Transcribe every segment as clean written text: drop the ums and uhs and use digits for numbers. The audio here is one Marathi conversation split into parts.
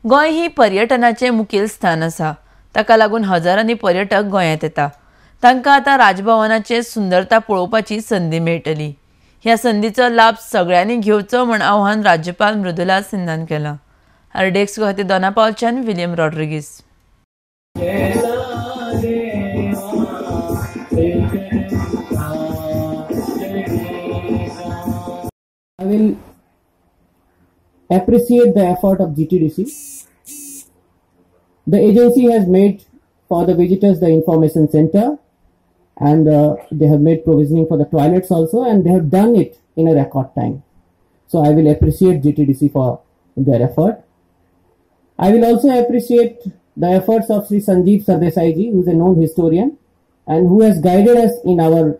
गोंय ही पर्यटनाचे मुखेल स्थान आसा। ताका लागून हजारांनी पर्यटक गोंयांत येता। तांकां आतां राजभवनाचे सुंदरता पळोवपाची संदी मेळटली। ह्या संदीचो लाभ सगळ्यांनी घेवचो म्हण आव्हान राज्यपाल मृदुला सिन्हान केलां। आरडेक्स खातीर दोनापावलच्यान William Rodrigues. I will appreciate the effort of GTDC. The agency has made for the visitors the information center, and they have made provisioning for the toilets also, and they have done it in a record time. So I will appreciate GTDC for their effort. I will also appreciate the efforts of Sri Sanjeev Sardesai ji, who is a known historian and who has guided us in our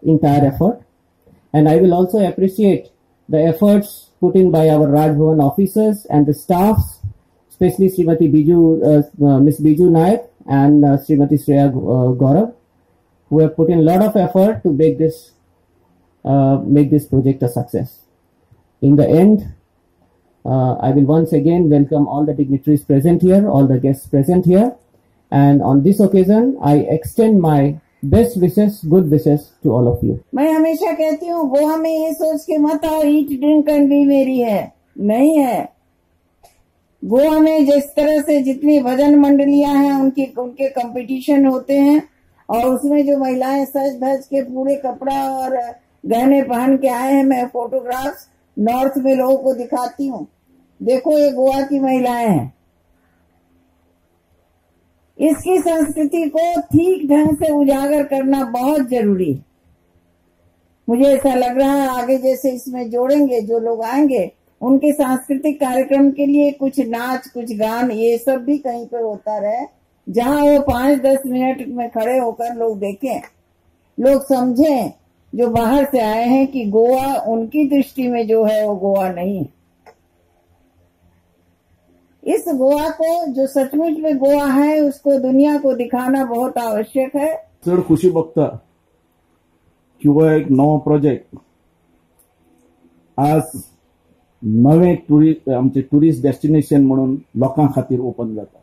entire effort. And I will also appreciate the efforts put in by our Raj Bhavan officers and the staffs, especially Srimati Miss Biju Naik and Srimati Shreya Gaurav, who have put in a lot of effort to make this project a success. In the end, I will once again welcome all the dignitaries present here, all the guests present here, and on this occasion, I extend my best wishes good wishes to all of you. मैं हमेशा कहती हूँ गोवा में ये सोच के मत आओ ईट ड्रिंक एंड बी मेरी है, नहीं है। गोवा में जिस तरह से जितनी भजन मंडलियां हैं उनके कंपटीशन होते हैं, और उसमें जो महिलाएं सज धज के पूरे कपड़ा और गहने पहन के आए हैं, मैं फोटोग्राफ्स नॉर्थ में लोगों को दिखाती हूँ, देखो ये गोवा की महिलाएं हैं। इसकी संस्कृति को ठीक ढंग से उजागर करना बहुत जरूरी है। मुझे ऐसा लग रहा है आगे जैसे इसमें जोड़ेंगे, जो लोग आएंगे उनके सांस्कृतिक कार्यक्रम के लिए कुछ नाच, कुछ गान, ये सब भी कहीं पर होता रहे, जहां वो 5-10 मिनट में खड़े होकर लोग देखें, लोग समझें जो बाहर से आए हैं कि गोवा उनकी दृष्टि में जो है वो गोवा नहीं है। इस गोवा को जो सचमुच में गोवा है उसको दुनिया को दिखाना बहुत आवश्यक है। चड खुशी बघता किंवा एक नवो प्रोजेक्ट आज नवे आमचे टुरिस्ट डेस्टिनेशन म्हणून लोकां खातीर ओपन जाता,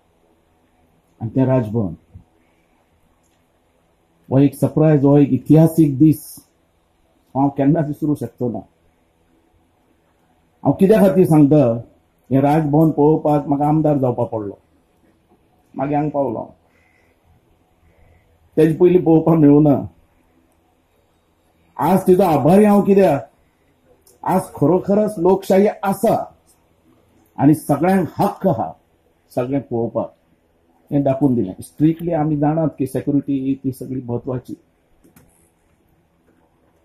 आणि ते राजभवन हो एक सरप्राईज, हो एक इतिहासीक दीस हांव केन्ना विसरूं शकचो ना। हांव कित्या खातीर सांगता, हे राजभवन पळोवपाक म्हाका आमदार जावपाक पडलो, मागीर हांगा पावलो। तेजे पयलीं पळोवपाक मेळूना। आज तिजो आभारी हांव कित्याक, आज खरोखरच लोकशाही आसा आनी सगळ्यांक हक्क आहा सगळें पळोवपाक, हें दाखोवन दिलें। स्ट्रिक्टली आमी जाणात की सेक्युरिटी ती सगळी म्हत्वाची,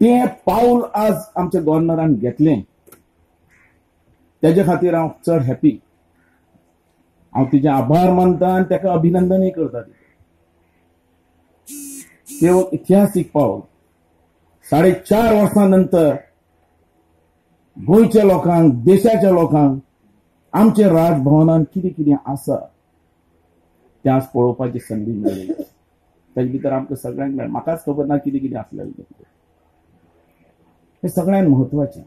तें पाऊल आज आमच्या गव्हर्नरान घेतलें, तेजे खातीर हांव चड हॅपी। हांव तिचे आभार मानता आनी ताका अभिनंदनय करता। ते इतिहासीक पावल 4.5 वर्सां नंतर गोंयच्या लोकांक, देशाच्या लोकांक आमच्या राजभवनान कितें कितें आसा तें आज पळोवपाची संदी मेळ्ळी। ताजे भितर आमकां सगळ्यांक मेळ्ळें, म्हाकाच खबर ना कितें कितें आसलेलें, हें सगळ्यांत म्हत्वाचें।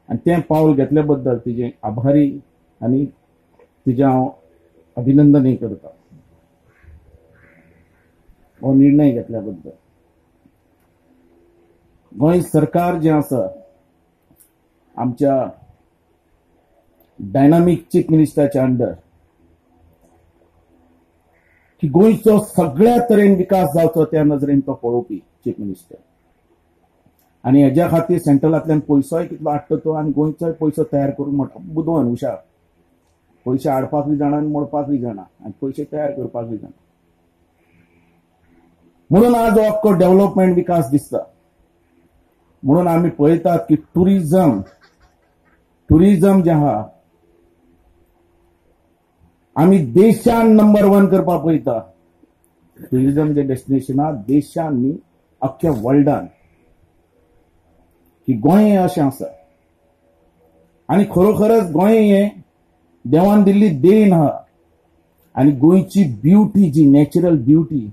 आणि तें पाऊल घेतल्या बद्दल तिचे आभारी आणि तिचे हांव अभिनंदनय करता हो निर्णय घेतल्या बद्दल। गोंय सरकार जें आसा, आमच्या डायनामिक चीफ मिनिस्टराच्या अंडर, की गोंयचो सगळ्या तरेन विकास जावचो त्या नजरेन तो पळोवपी चीफ मिनिस्टर, आणि हेज्या खातीर सेंट्रलांतल्यान पयसोय कितलो हाडटा तो, आनी गोंयचोय पयसो तयार करून म्हणटा बुदवण हुशार, पयशे हाडपाकूय जाणा आनी मोडपाकूय जाणा, आनी पयशे तयार करपाकूय जाणा। म्हणून आज अख्खो डेव्हलपमेंट विकास दिसता। म्हणून आमी पळयतात की टुरिझम जें आहा आमी देशान नंबर 1 करपाक पळयता। टुरिझम जे डेस्टिनेशन आहा देशान न्ही, अख्ख्या वर्ल्डान, की गोंय हें अशें आसा। आनी खरोखरच गोंय हें देवान दिल्ली देण आहा, आनी गोंयची ब्युटी, जी नॅचरल ब्युटी,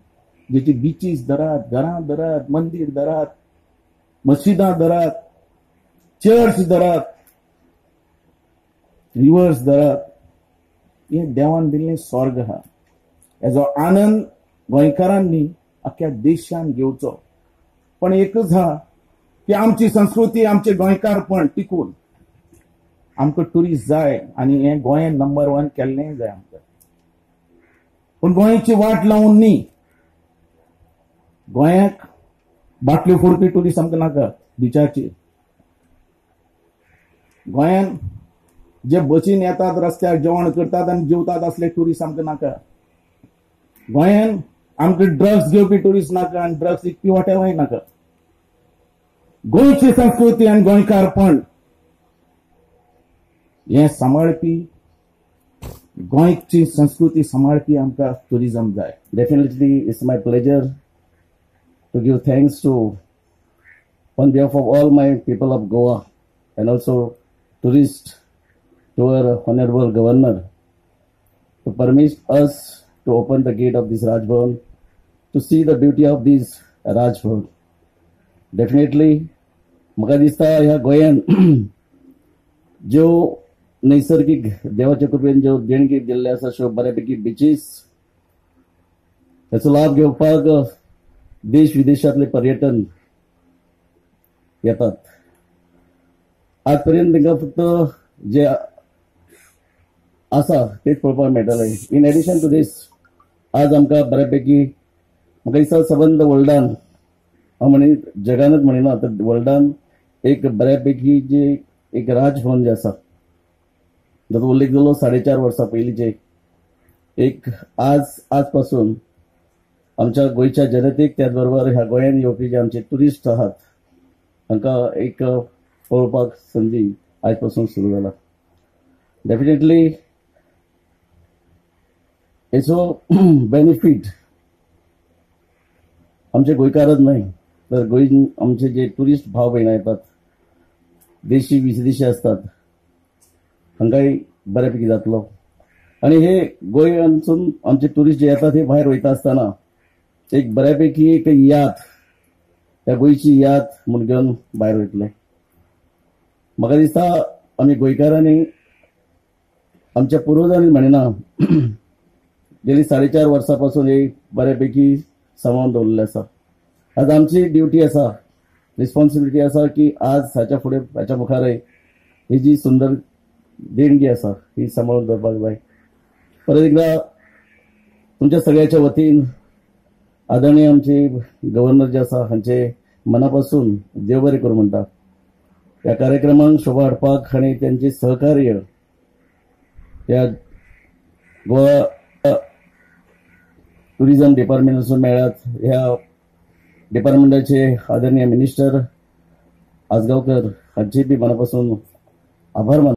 जेचे बीचीस धरात, घरां धरात, मंदिर धरात, मस्जिदां धरात, चर्च धरात, रिव्हर्स धरात, हे देवान दिल्लें स्वर्ग हा. हेजो आनंद गोंयकारांनी अख्ख्या देशान घेवचो. पण एकच हा की आमची संस्कृती आमचे गोंयकारपण टिकून आमकां टुरिस्ट जाय आनी हे गोंयान नंबर 1 केल्लें जाय आमकां. पण गोंयची वाट लावून न्ही. गोंयाक बाटल्यो फोडपी टुरिस्ट आमकां नाका बिचाचेर. गोंयान जे बसीन येतात रस्त्यार जेवण करतात आनी जेवतात असले टुरिस्ट आमकां नाका. गोंयान आमकां ड्रग्स घेवपी टुरिस्ट नाका आनी ड्रग्स विकपी वाटेवय नाका. गोंयची संस्कृती आनी गोंयकारपण हे सांबाळपी, गोंयची संस्कृती सांबाळपी आमकां टुरिझम जाय. Definitely, it's my pleasure to give thanks to, on behalf of all my people of Goa and also tourists, to our Honorable Governor to permit us to open the gate of this Raj Bhavan to see the beauty of this Raj Bhavan. Definitely, म्हाका दिसता ह्या गोंयान ज्यो नैसर्गिक देवाच्या कृपेन ज्यो देणगी दिल्ले आसा अश्यो बऱ्यापैकी बीचीस हेचो लाभ घेवपाक देश विदेशातले पर्यटन येतात. आज पर्यंत तांकां फक्त जे आसा तेच पळोवपाक मेळटलें. इन एडिशन टू दीस आज आमकां बऱ्यापैकी म्हाका दिसता सबंद वर्ल्डान हांव म्हणी जगानच म्हणिना तर वर्ल्डान एक बऱ्यापैकी जे एक राजभवन जे आसा जाचो उल्लेख जालो 4.5 वर्सां पयलींचे एक आजपासून आमच्या गोंयच्या जनतेक त्याच बरोबर ह्या गोंयान येवपी जे आमचे टुरिस्ट आहात तांकां एक पळोवपाक संदी आज पासून सुरू जाला. डेफिनेटली हेचो बेनिफीट आमचे गोंयकारच न्हय तर गोंय आमचे जे टुरिस्ट भाव भयणां येतात देशी विदेशी असतात हांकांय बऱ्यापैकी जातलो. आणि हे गोंयांतसून आमचे टुरिस्ट जे येतात हे भायर वयता आसतना एक बऱ्यापैकी एक याद ह्या गोंयची याद म्हूण घेवन भायर वयतले. म्हाका दिसता आमी गोंयकारांनी आमच्या पुर्वजांनी म्हणिना गेली 4.5 वर्सां पासून हे बऱ्यापैकी सांबाळून दवरलेले आसा. आज आमची ड्युटी आसा, रिस्पॉन्सिबिलिटी आसा की आज हाच्या फुडें हाच्या मुखारय ही जी सुंदर देणगी आसा ही सांबाळून दवरपाक जाय. परत एकदा तुमच्या सगळ्याच्या वतीन आदरणीय आमचे गव्हर्नर जे आसा हांचे मनापासून देव बरें करूं म्हणटा. ह्या कार्यक्रमाक शोभा हाडपाक आनी त्यांचे सहकार्य ह्या गोवा टुरिझम डिपार्टमेंटासून मेळ्ळ्यात. ह्या डिपार्टमेंटाचे आदरणीय मिनिस्टर आजगावकर हांचे बी मनापासून आभार मानता.